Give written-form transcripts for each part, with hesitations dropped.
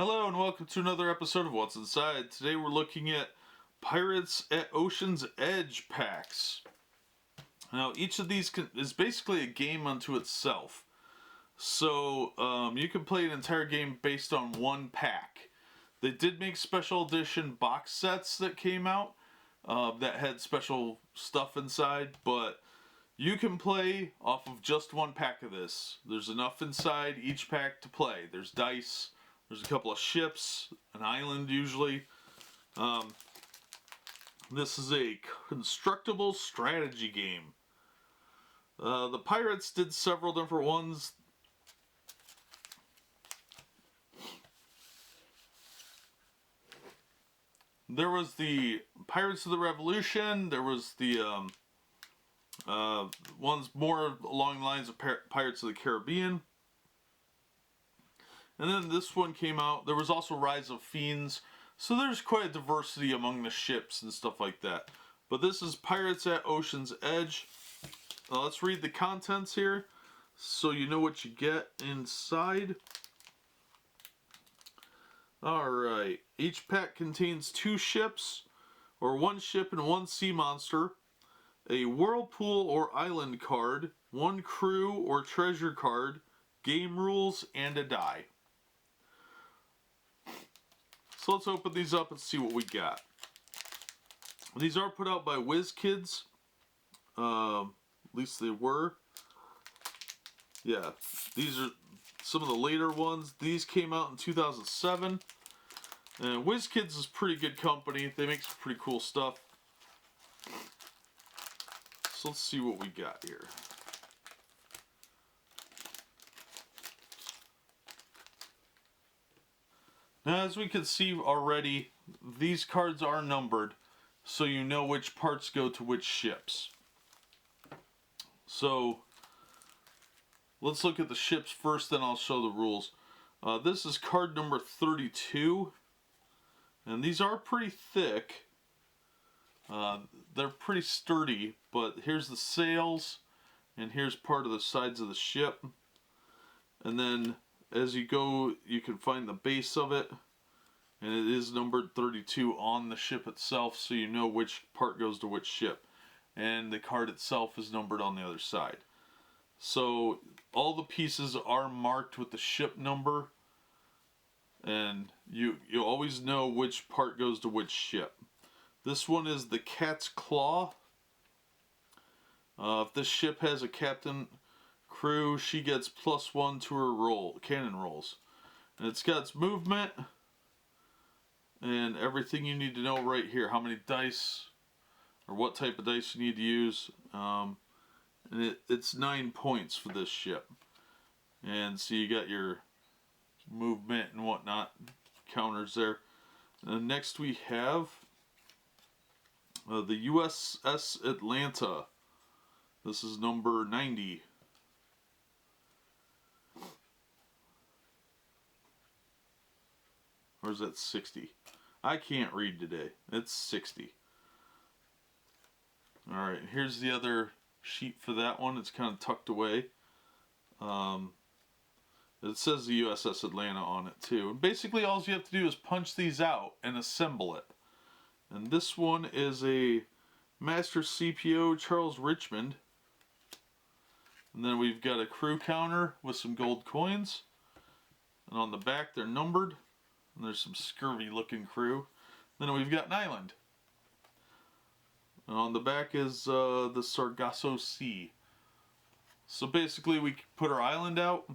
Hello and welcome to another episode of What's Inside. Today we're looking at Pirates at Ocean's Edge packs. Now each of these is basically a game unto itself. So you can play an entire game based on one pack. They did make special edition box sets that came out that had special stuff inside, but you can play off of just one pack of this. There's enough inside each pack to play. There's dice. There's a couple of ships, an island usually. This is a constructible strategy game. The Pirates did several different ones. There was the Pirates of the Revolution. There was the ones more along the lines of Pirates of the Caribbean. And then this one came out. There was also Rise of Fiends. So there's quite a diversity among the ships and stuff like that. But this is Pirates at Ocean's Edge. Let's read the contents here so you know what you get inside. Alright. Each pack contains 2 ships, or 1 ship and 1 sea monster, a whirlpool or island card, 1 crew or treasure card, game rules, and a die. So let's open these up and see what we got. These are put out by Wiz Kids. At least they were. Yeah, these are some of the later ones. These came out in 2007. And Wiz Kids is pretty good company. They make some pretty cool stuff. So let's see what we got here. Now, as we can see already, these cards are numbered, so you know which parts go to which ships. So, let's look at the ships first, then I'll show the rules. This is card number 32, and these are pretty thick. They're pretty sturdy, but here's the sails, and here's part of the sides of the ship. And then as you go, you can find the base of it, and it is numbered 32 on the ship itself, so you know which part goes to which ship. And the card itself is numbered on the other side. So all the pieces are marked with the ship number, and you always know which part goes to which ship. This one is the Cat's Claw. If this ship has a captain, crew, she gets +1 to her cannon rolls. And it's got its movement and everything you need to know right here. How many dice or what type of dice you need to use. And it's 9 points for this ship. And so you got your movement and whatnot counters there. And next we have the USS Atlanta. This is number 90. Or is that 60? I can't read today. It's 60. Alright, here's the other sheet for that one. It's kind of tucked away. It says the USS Atlanta on it too. And basically all you have to do is punch these out and assemble it. And this one is a Master CPO Charles Richmond. And then we've got a crew counter with some gold coins. And on the back they're numbered. And there's some scurvy looking crew. Then we've got an island. And on the back is the Sargasso Sea. So basically we put our island out,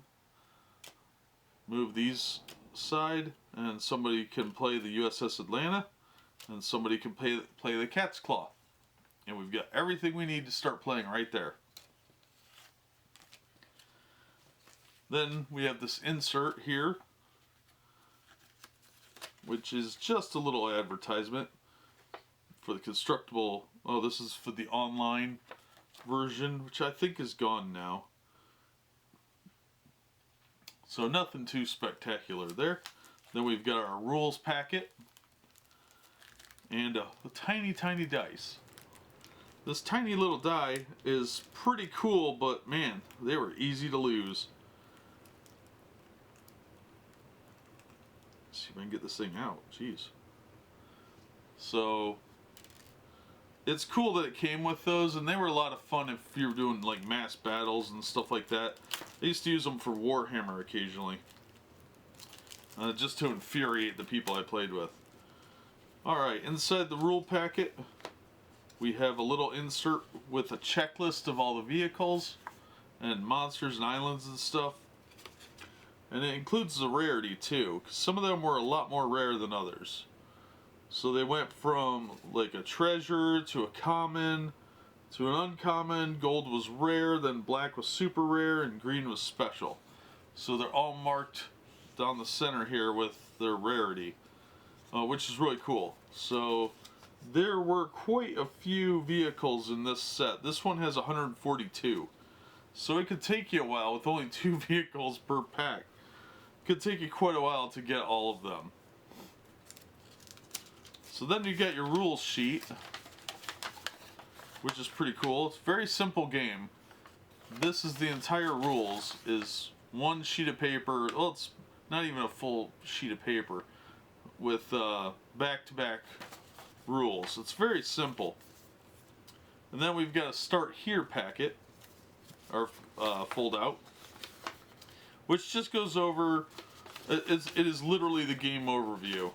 move these aside, and somebody can play the USS Atlanta, and somebody can play the Cat's Claw. And we've got everything we need to start playing right there. Then we have this insert here, which is just a little advertisement for the constructible. Oh, this is for the online version, which I think is gone now. So nothing too spectacular there. Then we've got our rules packet and a tiny dice. This tiny little die is pretty cool, but man, they were easy to lose. if I can get this thing out. Jeez. So it's cool that it came with those, and they were a lot of fun if you were doing like mass battles and stuff like that. I used to use them for Warhammer occasionally, just to infuriate the people I played with. Alright, inside the rule packet we have a little insert with a checklist of all the vehicles and monsters and islands and stuff. And it includes the rarity too, because some of them were a lot more rare than others. So they went from like a treasure to a common to an uncommon. Gold was rare, then black was super rare, and green was special. So they're all marked down the center here with their rarity, which is really cool. So there were quite a few vehicles in this set. This one has 142. So it could take you a while with only 2 vehicles per pack. It could take you quite a while to get all of them. So then you get your rules sheet, which is pretty cool. It's a very simple game. This is the entire rules, is one sheet of paper. Well, it's not even a full sheet of paper with back-to-back rules. It's very simple. And then we've got a start here packet, or fold out, which just goes over, it is literally the game overview.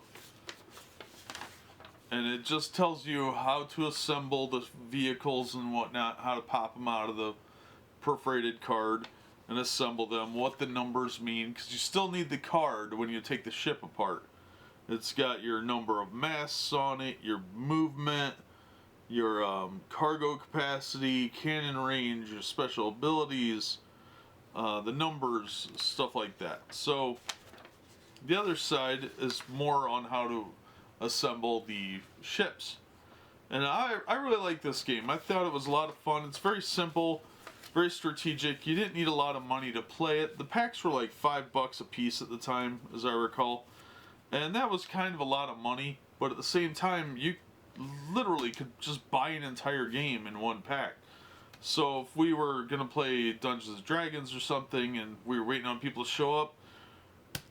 And it just tells you how to assemble the vehicles and whatnot, how to pop them out of the perforated card and assemble them, what the numbers mean, because you still need the card when you take the ship apart. It's got your number of masts on it, your movement, your cargo capacity, cannon range, your special abilities, the numbers, stuff like that. So the other side is more on how to assemble the ships. And I really like this game. I thought it was a lot of fun. It's very simple, very strategic. You didn't need a lot of money to play it. The packs were like $5 a piece at the time, as I recall. And that was kind of a lot of money, but at the same time, you literally could just buy an entire game in one pack. So if we were going to play Dungeons & Dragons or something, and we were waiting on people to show up,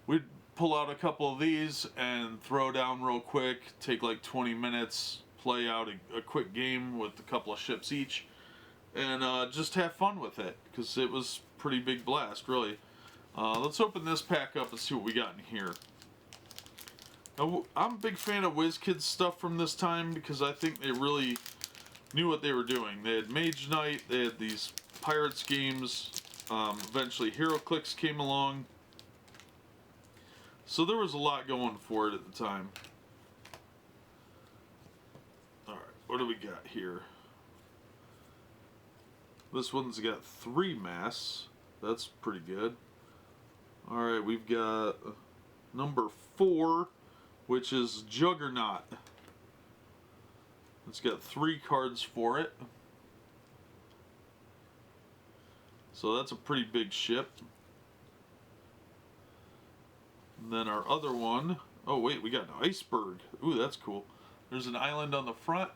we'd pull out a couple of these and throw down real quick, take like 20 minutes, play out a quick game with a couple of ships each, and just have fun with it, because it was a pretty big blast, really. Let's open this pack up and see what we got in here. Now, I'm a big fan of Wiz Kids stuff from this time, because I think they really knew what they were doing. They had Mage Knight, they had these Pirates games, eventually HeroClix came along. So there was a lot going for it at the time. Alright, what do we got here? This one's got 3 masts. That's pretty good. Alright, we've got number 4, which is Juggernaut. It's got 3 cards for it. So that's a pretty big ship. And then our other one, oh wait, we got an iceberg. Ooh, that's cool. There's an island on the front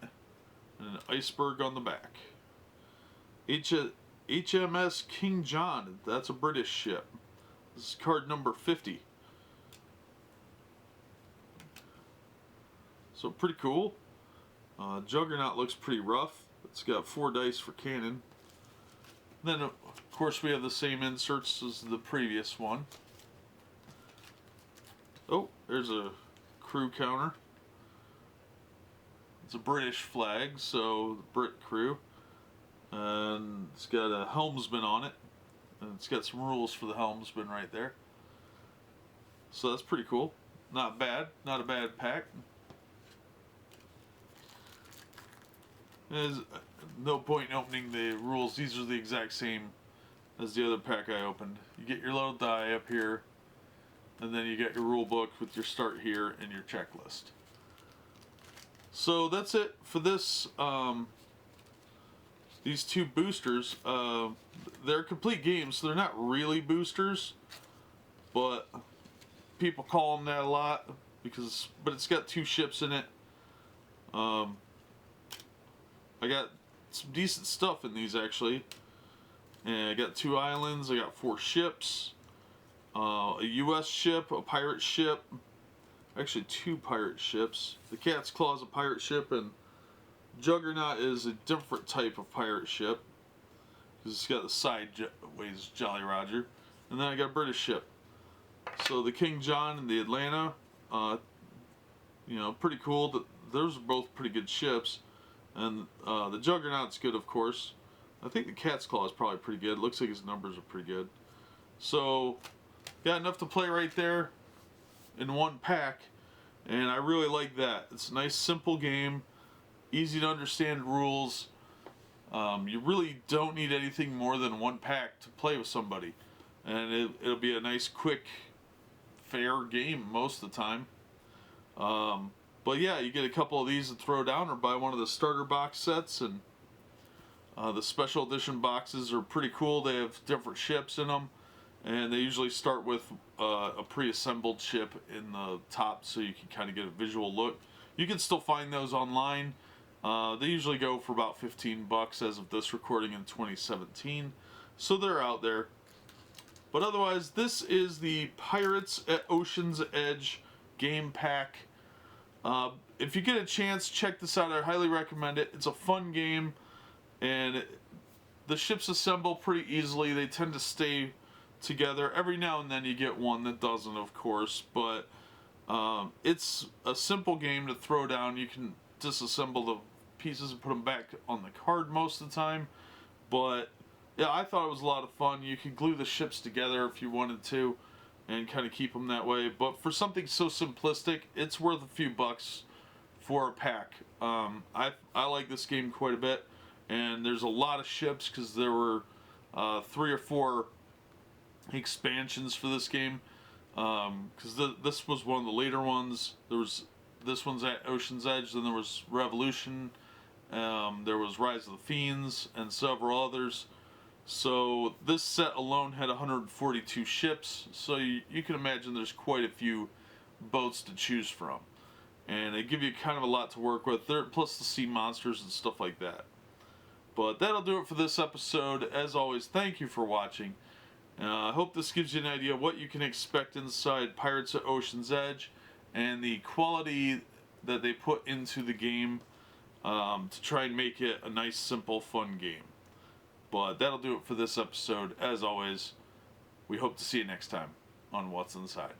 and an iceberg on the back. HMS King John, that's a British ship. This is card number 50. So pretty cool. Juggernaut looks pretty rough. It's got 4 dice for cannon. Then of course we have the same inserts as the previous one. Oh, there's a crew counter. It's a British flag, so the Brit crew. And it's got a helmsman on it. And it's got some rules for the helmsman right there. So that's pretty cool. Not bad. Not a bad pack. There's no point in opening the rules. These are the exact same as the other pack I opened. You get your little die up here, and then you get your rule book with your start here and your checklist. So that's it for this. These 2 boosters, they're complete games, so they're not really boosters, but people call them that a lot but it's got 2 ships in it. I got some decent stuff in these actually. And I got 2 islands, I got 4 ships, a US ship, a pirate ship, actually 2 pirate ships. The Cat's Claw is a pirate ship, and Juggernaut is a different type of pirate ship, because it's got the sideways Jolly Roger. And then I got a British ship. So the King John and the Atlanta, you know, pretty cool. Those are both pretty good ships. And the Juggernaut's good, of course. I think the Cat's Claw is probably pretty good. Looks like his numbers are pretty good. So, got enough to play right there in one pack. And I really like that. It's a nice, simple game. Easy to understand rules. You really don't need anything more than one pack to play with somebody. And it'll be a nice, quick, fair game most of the time. But yeah, you get a couple of these to throw down, or buy one of the starter box sets, and the special edition boxes are pretty cool. They have different ships in them, and they usually start with a pre-assembled ship in the top, so you can kind of get a visual look. You can still find those online. They usually go for about $15 as of this recording in 2017, so they're out there. But otherwise, this is the Pirates at Ocean's Edge game pack. If you get a chance, check this out. I highly recommend it. It's a fun game, and the ships assemble pretty easily. They tend to stay together. Every now and then you get one that doesn't, of course, but it's a simple game to throw down. You can disassemble the pieces and put them back on the card most of the time, but yeah, I thought it was a lot of fun. You can glue the ships together if you wanted to and kind of keep them that way, but for something so simplistic, it's worth a few bucks for a pack. I like this game quite a bit, and there's a lot of ships because there were 3 or 4 expansions for this game, because this was one of the later ones. This one's at Ocean's Edge, then there was Revolution, there was Rise of the Fiends, and several others. So this set alone had 142 ships, so you can imagine there's quite a few boats to choose from. And they give you kind of a lot to work with, plus the sea monsters and stuff like that. But that'll do it for this episode. As always, thank you for watching. I hope this gives you an idea of what you can expect inside Pirates at Ocean's Edge, and the quality that they put into the game to try and make it a nice, simple, fun game. But that'll do it for this episode. As always, we hope to see you next time on What's Inside.